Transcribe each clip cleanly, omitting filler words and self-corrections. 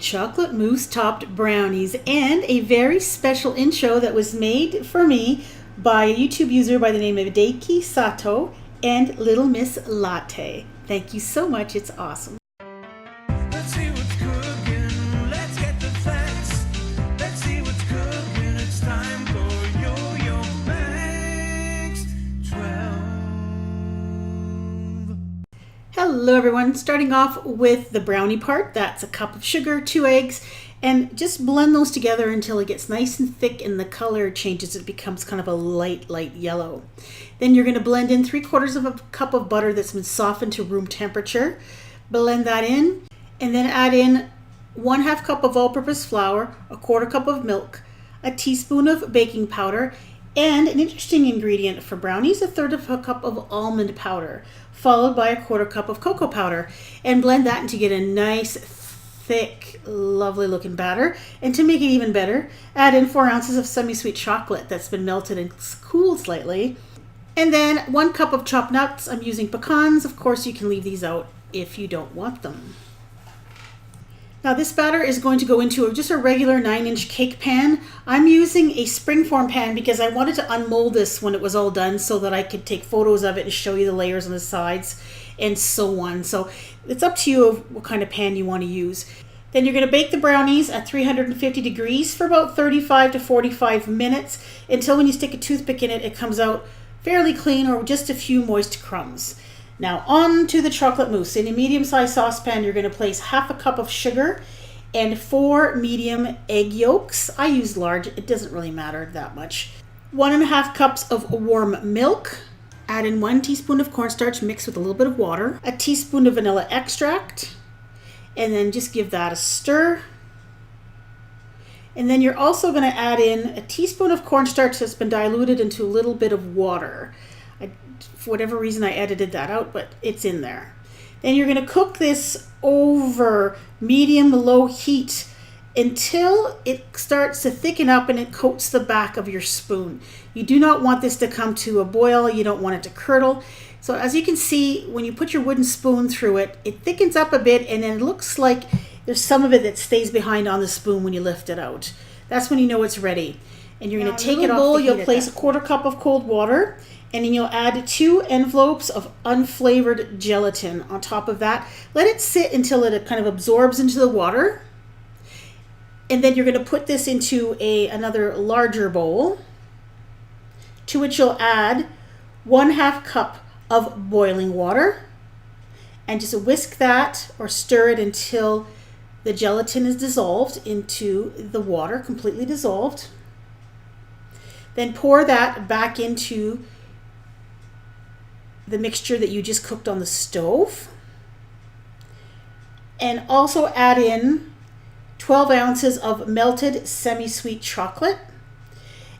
chocolate mousse topped brownies, and a very special intro that was made for me by a YouTube user by the name of Daiki Sato and Little Miss Latte. Thank you so much. It's awesome. Let's see what's cooking. Let's get the facts. Let's see what's cooking. It's time for Yo-Yo Banks 12. Hello everyone. Starting off with the brownie part. That's a cup of sugar, 2 eggs, and just blend those together until it gets nice and thick and the color changes. It becomes kind of a light yellow. Then you're going to blend in 3/4 of a cup of butter that's been softened to room temperature. Blend that in, and then add in 1/2 cup of all-purpose flour, 1/4 cup of milk, a teaspoon of baking powder, and an interesting ingredient for brownies, 1/3 of a cup of almond powder, followed by 1/4 cup of cocoa powder, and blend that until you get a nice, thick, lovely looking batter. And to make it even better, add in 4 ounces of semi-sweet chocolate that's been melted and cooled slightly. And then 1 cup of chopped nuts. I'm using pecans. Of course, you can leave these out if you don't want them. Now this batter is going to go into just a regular 9-inch cake pan. I'm using a springform pan because I wanted to unmold this when it was all done so that I could take photos of it and show you the layers on the sides and so on. So it's up to you of what kind of pan you want to use. Then you're going to bake the brownies at 350 degrees for about 35 to 45 minutes until when you stick a toothpick in it, it comes out fairly clean or just a few moist crumbs. Now on to the chocolate mousse. In a medium-sized saucepan, you're going to place 1/2 cup of sugar and 4 medium egg yolks. I use large, it doesn't really matter that much. 1.5 cups of warm milk. Add in 1 teaspoon of cornstarch mixed with a little bit of water, a teaspoon of vanilla extract, and then just give that a stir. And then you're also going to add in a teaspoon of cornstarch that's been diluted into a little bit of water. For whatever reason, I edited that out, but it's in there. Then you're going to cook this over medium-low heat until it starts to thicken up and it coats the back of your spoon. You do not want this to come to a boil. You don't want it to curdle. So as you can see, when you put your wooden spoon through it, it thickens up a bit, and then it looks like there's some of it that stays behind on the spoon when you lift it out. That's when you know it's ready. And you're going to take it off the bowl. You'll place 1/4 cup of cold water, and then you'll add 2 envelopes of unflavoured gelatin on top of that. Let it sit until it kind of absorbs into the water. And then you're going to put this into another larger bowl, to which you'll add 1/2 cup of boiling water, and just whisk that or stir it until the gelatin is dissolved into the water, completely dissolved. Then pour that back into the mixture that you just cooked on the stove, and also add in 12 ounces of melted semi-sweet chocolate,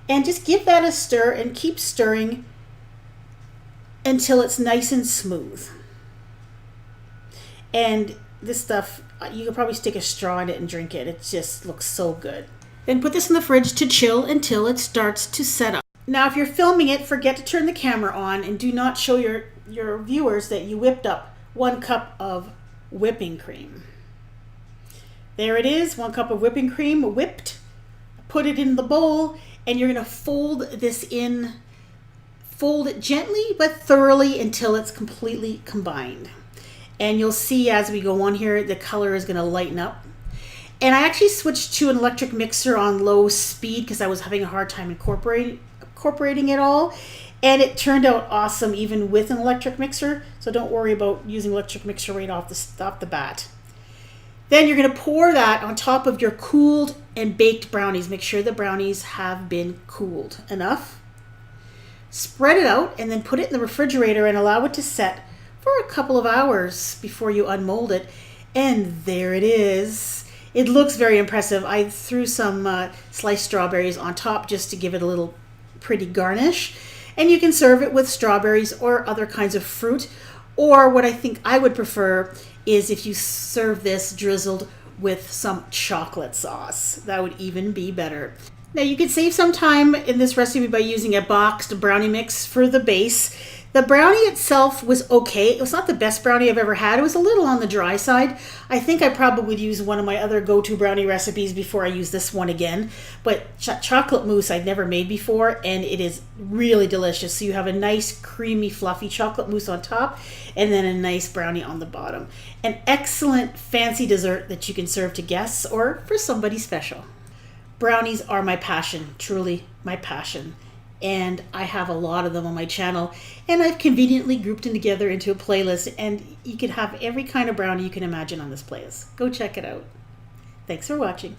and just give that a stir and keep stirring until it's nice and smooth. And this stuff, you could probably stick a straw in it and drink it. It just looks so good. Then put this in the fridge to chill until it starts to set up. Now if you're filming it, forget to turn the camera on and do not show your viewers that you whipped up 1 cup of whipping cream. There it is, 1 cup of whipping cream whipped. Put it in the bowl, and you're going to fold this in. Fold it gently but thoroughly until it's completely combined. And you'll see as we go on here, the color is going to lighten up. And I actually switched to an electric mixer on low speed because I was having a hard time incorporating it all. And it turned out awesome even with an electric mixer. So don't worry about using electric mixer right off the bat. Then you're going to pour that on top of your cooled and baked brownies. Make sure the brownies have been cooled enough. Spread it out and then put it in the refrigerator and allow it to set for a couple of hours before you unmold it. And there it is. It looks very impressive. I threw some sliced strawberries on top just to give it a little pretty garnish. And you can serve it with strawberries or other kinds of fruit. Or what I think I would prefer is if you serve this drizzled with some chocolate sauce. That would even be better. Now you could save some time in this recipe by using a boxed brownie mix for the base. The brownie itself was okay. It was not the best brownie I've ever had. It was a little on the dry side. I think I probably would use one of my other go-to brownie recipes before I use this one again. But chocolate mousse I'd never made before, and it is really delicious. So you have a nice creamy fluffy chocolate mousse on top and then a nice brownie on the bottom. An excellent fancy dessert that you can serve to guests or for somebody special. Brownies are my passion, truly my passion. And I have a lot of them on my channel, and I've conveniently grouped them together into a playlist, and you can have every kind of brownie you can imagine on this playlist. Go check it out. Thanks for watching.